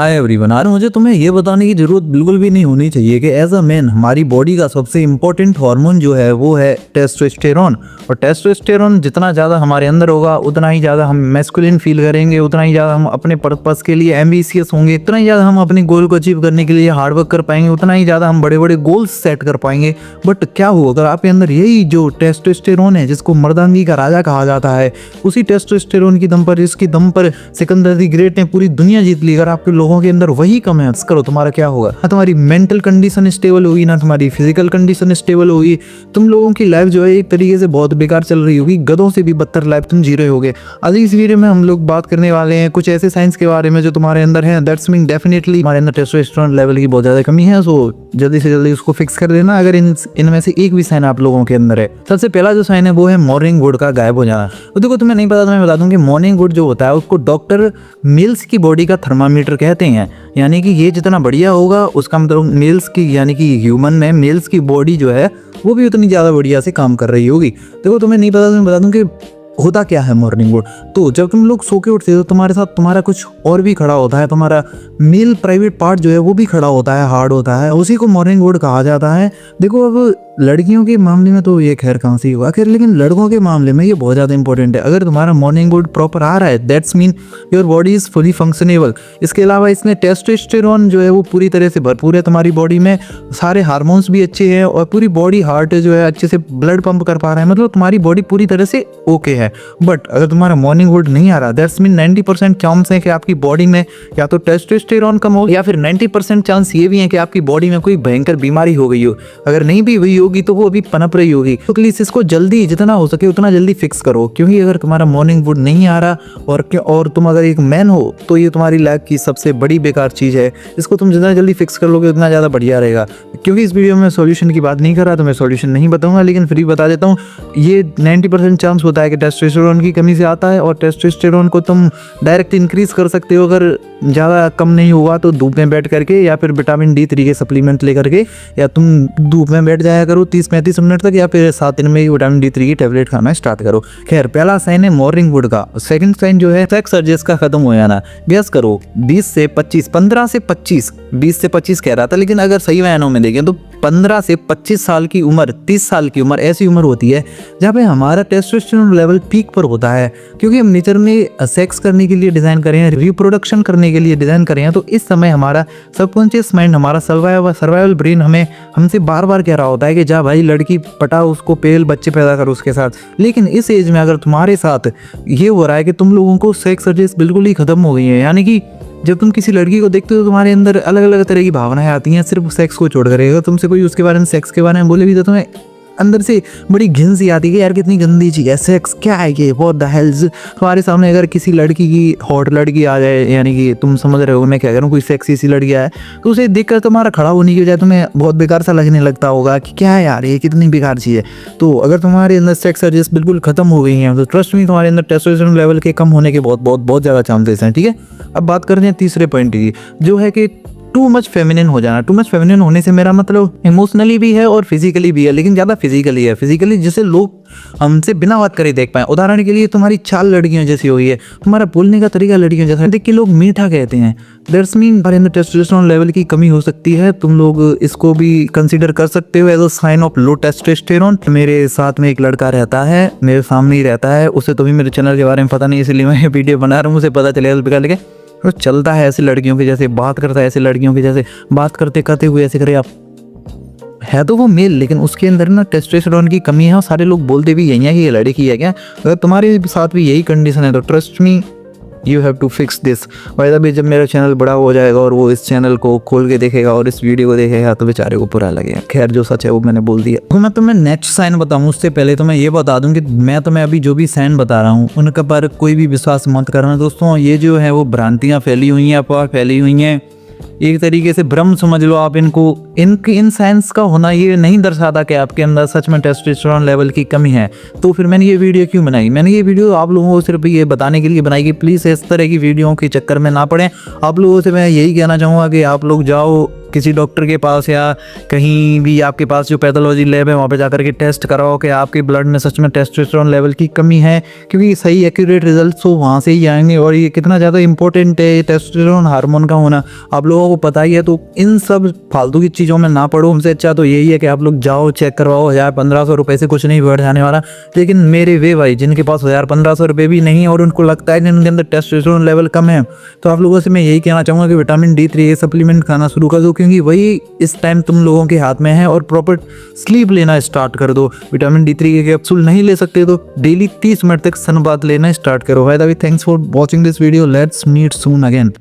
Hi everyone. आज मुझे तुम्हें ये बताने की जरूरत बिल्कुल भी नहीं होनी चाहिए कि एज अ मैन हमारी बॉडी का सबसे इम्पोर्टेंट हार्मोन जो है वो है टेस्टोस्टेरोन। और टेस्टोस्टेरोन जितना ज़्यादा हमारे अंदर होगा उतना ही ज़्यादा हम मैस्कुलिन फील करेंगे, उतना ही ज़्यादा हम अपने पर्पस के लिए एम्बिशियस होंगे, उतना ही ज़्यादा हम अपने गोल को अचीव करने के लिए हार्ड वर्क कर पाएंगे, उतना ही ज़्यादा हम बड़े बड़े गोल्स सेट कर पाएंगे। बट क्या हो अगर आपके अंदर यही जो टेस्टोस्टेरोन है जिसको मर्दानगी का राजा कहा जाता है, उसी टेस्टोस्टेरोन की दम पर, जिसकी दम पर सिकंदर द ग्रेट ने पूरी दुनिया जीत ली, अगर आपके लोगों के अंदर वही कम है करो, तुम्हारा क्या होगा? ना तुम्हारी मेंटल कंडीशन स्टेबल होगी, ना तुम्हारी फिजिकल कंडीशन स्टेबल होगी। तुम लोगों की लाइफ जो है एक तरीके से बहुत बेकार चल रही होगी, गधों से भी बदतर लाइफ तुम जी रहे होगे। आज इस वीडियो में हम लोग बात करने वाले हैं कुछ ऐसे साइंस के बारे में जो तुम्हारे अंदर है। दैट्स मीन डेफिनेटली हमारे अंदर टेस्टोस्टेरोन लेवल की बहुत ज्यादा कमी है, सो जल्दी से जल्दी उसको फिक्स कर देना अगर इनमें से एक भी साइन आप लोगों के अंदर है। सबसे पहला जो साइन है वो है मॉर्निंग वुड का गायब हो जाना। तो देखो, तुम्हें नहीं पता तो मैं बता दूं कि मॉर्निंग वुड जो होता है उसको डॉक्टर मिल्स की बॉडी का थर्मामीटर कहते हैं। यानी कि ये जितना बढ़िया होगा उसका मतलब मेल्स की, यानी कि ह्यूमन में मेल्स की बॉडी जो है वो भी उतनी ज़्यादा बढ़िया से काम कर रही होगी। देखो, तुम्हें नहीं पता तो मैं बता दूं कि होता क्या है मॉर्निंग वुड। तो जब तुम लोग सो के उठते हो तो तुम्हारे साथ तुम्हारा कुछ और भी खड़ा होता है, तुम्हारा मेल प्राइवेट पार्ट जो है वो भी खड़ा होता है, हार्ड होता है, उसी को मॉर्निंग वुड कहा जाता है। देखो, अब लड़कियों के मामले में तो ये खैर कहाँ से हुआ खैर, लेकिन लड़कों के मामले में ये बहुत ज़्यादा इंपॉर्टेंट है। अगर तुम्हारा मॉर्निंग वुड प्रॉपर आ रहा है, that's mean your body is fully functionable. इसके अलावा इसमें टेस्टोस्टेरोन जो है वो पूरी तरह से भरपूर है तुम्हारी बॉडी में, सारे हार्मोन्स भी अच्छे हैं और पूरी बॉडी हार्ट जो है अच्छे से ब्लड पंप कर पा रहा है, मतलब तुम्हारी बॉडी पूरी तरह से ओके है। बट अगर तुम्हारा मॉर्निंग वुड नहीं आ रहा, दैट्स मीन 90% चांस है कि आपकी बॉडी में या तो टेस्टोस्टेरोन कम हो, या फिर 90% चांस ये भी है कि आपकी बॉडी में कोई भयंकर बीमारी हो गई हो। अगर नहीं भी हुई होगी तो वो अभी पनप रही होगी। तो प्लीज इसको जल्दी, जितना हो सके उतना जल्दी फिक्स करो, क्योंकि अगर तुम्हारा मॉर्निंग वुड नहीं आ रहा और तुम अगर एक मैन हो तो ये तुम्हारी लाइफ की सबसे बड़ी बेकार चीज है। इसको तुम जितना जल्दी फिक्स कर लोगे उतना ज्यादा बढ़िया रहेगा। क्योंकि इस वीडियो में सॉल्यूशन की बात नहीं कर रहा तो मैं सॉल्यूशन नहीं बताऊंगा, लेकिन फिर भी बता देता हूँ। ये 90% चांस होता है कि टेस्टोस्टेरोन की कमी से आता है, और टेस्टोस्टेरोन को तुम डायरेक्ट इंक्रीज कर सकते हो अगर ज़्यादा कम नहीं हुआ तो धूप में बैठ करके, या फिर विटामिन D3 के सप्लीमेंट लेकर के, या तुम धूप में बैठ जाया करो 30-35 मिनट तक, या फिर 7 दिन में ही विटामिन D3 की टैबलेट खाना स्टार्ट करो। खैर, पहला साइन है मॉर्निंग वुड का। सेकंड साइन जो है सेक्स अर्जेस का खत्म हो जाना। गेस करो, 20 से 25, 15 से 25, 20 से 25 कह रहा था, लेकिन अगर सही मायनों में देखें तो 15 से 25 साल की उम्र, 30 साल की उम्र ऐसी उम्र होती है जहाँ पे हमारा टेस्टोस्टेरोन लेवल पीक पर होता है। क्योंकि हम नेचर में सेक्स करने के लिए डिज़ाइन करें हैं, रिप्रोडक्शन करने के लिए डिज़ाइन करें हैं, तो इस समय हमारा सबकॉन्शियस माइंड, हमारा सर्वाइवल ब्रेन हमसे बार बार कह रहा होता है कि जा भाई लड़की पटा, उसको पेल, बच्चे पैदा कर उसके साथ। लेकिन इस एज में अगर तुम्हारे साथ ये हो रहा है कि तुम लोगों को सेक्स अर्जेस बिल्कुल ही खत्म हो गई है, यानी कि जब तुम किसी लड़की को देखते हो तो तुम्हारे अंदर अलग अलग तरह की भावनाएं आती हैं, सिर्फ सेक्स को छोड़ कर। अगर तुमसे कोई उसके बारे में, सेक्स के बारे में बोले भी तो तुम्हें अंदर से बड़ी घिन सी आती है कि यार कितनी गंदी चीज़ है सेक्स, क्या है ये, व्हाट द हेल्स। तुम्हारे सामने अगर किसी लड़की की, हॉट लड़की आ जाए, यानी कि तुम समझ रहे हो मैं क्या कह रहा हूँ, कोई सेक्सी सी लड़की आए तो उसे देखकर तुम्हारा खड़ा होने की बजाय तुम्हें बहुत बेकार सा लगने लगता होगा कि क्या है यार ये कितनी बेकार चीज़ है। तो अगर तुम्हारे अंदर सेक्स अर्जेस बिल्कुल खत्म हो गई हैं तो ट्रस्ट मी, तुम्हारे अंदर टेस्टोस्टेरोन लेवल के कम होने के बहुत ज़्यादा चांसेस हैं। ठीक है, अब बात करते हैं तीसरे पॉइंट की, जो है कि टू मच फेमिनिन हो जाना। टू मच फेमिनिन होने से मेरा मतलब इमोशनली भी है और फिजिकली भी है, लेकिन ज़्यादा फिजिकली है। फिजिकली जिसे लोग हमसे बिना बात करे देख पाए। उदाहरण के लिए तुम्हारी चाल लड़कियों जैसी हुई है, तुम्हारा बोलने का तरीका लड़कियों जैसा देख के लोग मीठा कहते हैं। दैट्स मीन हमारे अंदर टेस्टोस्टेरोन लेवल की कमी हो सकती है। तुम लोग इसको भी कंसिडर कर सकते हो as a sign of low testosterone. मेरे साथ में एक लड़का रहता है, मेरे सामने ही रहता है, उसे तो भी मेरे चैनल के बारे में पता नहीं, इसलिए मैं ये वीडियो बना रहा हूँ, उसे पता चलेगा लेके। तो चलता है ऐसे लड़कियों के जैसे, बात करता है ऐसे लड़कियों के जैसे, बात करते करते हुए ऐसे करे आप, है तो वो मेल, लेकिन उसके अंदर ना टेस्टोस्टेरोन की कमी है और सारे लोग बोलते भी यही है कि ये लड़की है क्या। अगर तुम्हारे साथ भी यही कंडीशन है तो trust me, you have to fix this. वैसा भी जब मेरा चैनल बड़ा हो जाएगा और वो इस चैनल को खोल के देखेगा और इस वीडियो को देखेगा तो बेचारे को बुरा लगेगा। खैर, जो सच है वो मैंने बोल दिया। तो मैं तुम्हें नेक्स्ट साइन बताऊं उससे पहले तो मैं ये बता दूं कि मैं तुम्हें अभी जो भी साइन बता रहा हूँ उनका पर कोई भी विश्वास मत करना दोस्तों। ये जो है वो भ्रांतियाँ फैली हुई हैं, अफवाह फैली हुई हैं, एक तरीके से भ्रम समझ लो आप इनको। इन साइंस का होना ये नहीं दर्शाता कि आपके अंदर सच में टेस्टोस्टेरोन लेवल की कमी है। तो फिर मैंने ये वीडियो क्यों बनाई? मैंने ये वीडियो आप लोगों को सिर्फ ये बताने के लिए बनाई कि प्लीज़ इस तरह की वीडियो के चक्कर में ना पड़ें। आप लोगों से मैं यही कहना चाहूँगा कि आप लोग जाओ किसी डॉक्टर के पास या कहीं भी आपके पास जो पैथोलॉजी लैब है वहाँ पे जाकर के टेस्ट कराओ कि आपके ब्लड में सच में टेस्टोस्टेरोन लेवल की कमी है, क्योंकि सही एक्यूरेट रिजल्ट्स तो वहाँ से ही आएंगे। और ये कितना ज़्यादा इंपॉर्टेंट है टेस्टोस्टेरोन हार्मोन का होना, आप लोगों को पता ही है। तो इन सब फालतू की चीज़ों में ना पड़ो, उनसे अच्छा तो यही है कि आप लोग जाओ चेक करवाओ। 1000-1500 रुपये से कुछ नहीं बढ़ जाने वाला। लेकिन मेरे वे भाई जिनके पास 1000-1500 रुपये भी नहीं है और उनको लगता है कि उनके अंदर टेस्टोस्टेरोन लेवल कम है, तो आप लोगों से मैं यही कहना चाहूँगा कि विटामिन D3 ये सप्लीमेंट खाना शुरू कर दो, क्योंकि वही इस टाइम तुम लोगों के हाथ में है। और प्रॉपर स्लीप लेना स्टार्ट कर दो। विटामिन D3 के कैप्सूल नहीं ले सकते तो डेली 30 मिनट तक सन बाथ लेना स्टार्ट करो। By the way, thanks for watching this video. Let's meet soon again.